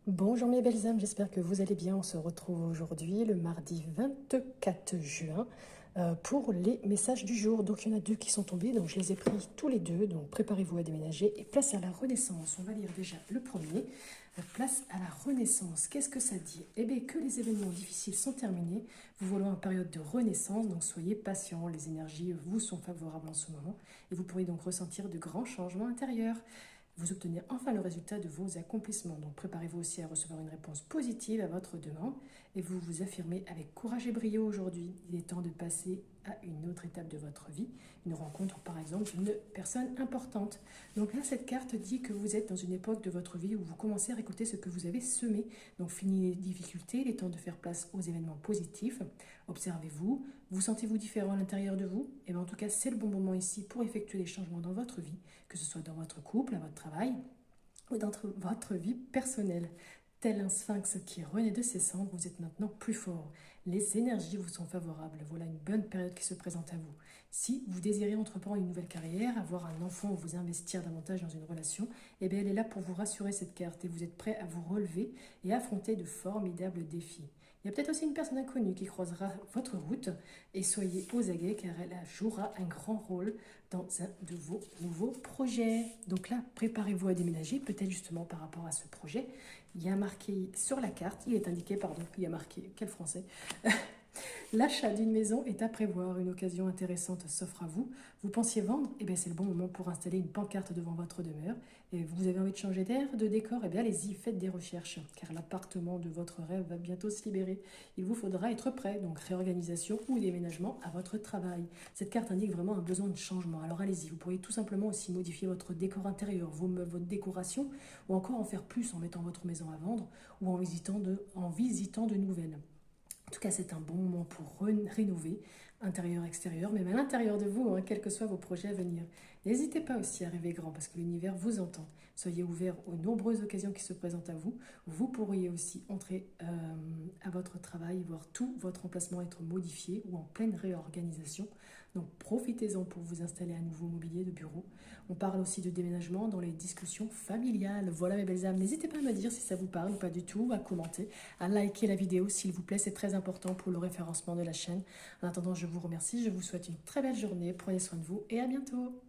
Bonjour mes belles âmes, j'espère que vous allez bien. On se retrouve aujourd'hui le mardi 24 juin pour les messages du jour. Donc il y en a deux qui sont tombés, donc je les ai pris tous les deux. Donc préparez-vous à déménager et place à la renaissance. On va lire déjà le premier. Place à la renaissance. Qu'est-ce que ça dit? Eh bien que les événements difficiles sont terminés. Vous voilà en période de renaissance, donc soyez patients. Les énergies vous sont favorables en ce moment et vous pourrez donc ressentir de grands changements intérieurs. Vous obtenez enfin le résultat de vos accomplissements. Donc préparez-vous aussi à recevoir une réponse positive à votre demande et vous vous affirmez avec courage et brio aujourd'hui. Il est temps de passer à une autre étape de votre vie, une rencontre par exemple d'une personne importante. Donc là, cette carte dit que vous êtes dans une époque de votre vie où vous commencez à récolter ce que vous avez semé. Donc fini les difficultés, il est temps de faire place aux événements positifs. Observez-vous, vous sentez-vous différent à l'intérieur de vous? Et bien en tout cas, c'est le bon moment ici pour effectuer les changements dans votre vie, que ce soit dans votre couple, à votre travail ou dans votre vie personnelle. Tel un sphinx qui renaît de ses cendres, vous êtes maintenant plus fort. Les énergies vous sont favorables. Voilà une bonne période qui se présente à vous. Si vous désirez entreprendre une nouvelle carrière, avoir un enfant ou vous investir davantage dans une relation, eh bien elle est là pour vous rassurer cette carte et vous êtes prêt à vous relever et affronter de formidables défis. Il y a peut-être aussi une personne inconnue qui croisera votre route et soyez aux aguets car elle jouera un grand rôle dans un de vos nouveaux projets. Donc là, préparez-vous à déménager, peut-être justement par rapport à ce projet. Il y a marqué sur la carte, il est indiqué, pardon, il y a marqué, quel français l'achat d'une maison est à prévoir, une occasion intéressante s'offre à vous. Vous pensiez vendre? Eh bien c'est le bon moment pour installer une pancarte devant votre demeure. Et vous avez envie de changer d'air, de décor? Eh bien allez-y, faites des recherches, car l'appartement de votre rêve va bientôt se libérer. Il vous faudra être prêt, donc réorganisation ou déménagement à votre travail. Cette carte indique vraiment un besoin de changement, alors allez-y, vous pourriez tout simplement aussi modifier votre décor intérieur, vos meubles, votre décoration, ou encore en faire plus en mettant votre maison à vendre ou en visitant de nouvelles. En tout cas, c'est un bon moment pour rénover, intérieur, extérieur, même à l'intérieur de vous, hein, quels que soient vos projets à venir. N'hésitez pas aussi à rêver grand parce que l'univers vous entend. Soyez ouverts aux nombreuses occasions qui se présentent à vous. Vous pourriez aussi entrer à votre travail, voir tout votre emplacement être modifié ou en pleine réorganisation. Donc profitez-en pour vous installer un nouveau mobilier de bureau. On parle aussi de déménagement dans les discussions familiales. Voilà mes belles âmes, n'hésitez pas à me dire si ça vous parle ou pas du tout, à commenter, à liker la vidéo s'il vous plaît, c'est très important pour le référencement de la chaîne. En attendant, je vous remercie, je vous souhaite une très belle journée, prenez soin de vous et à bientôt.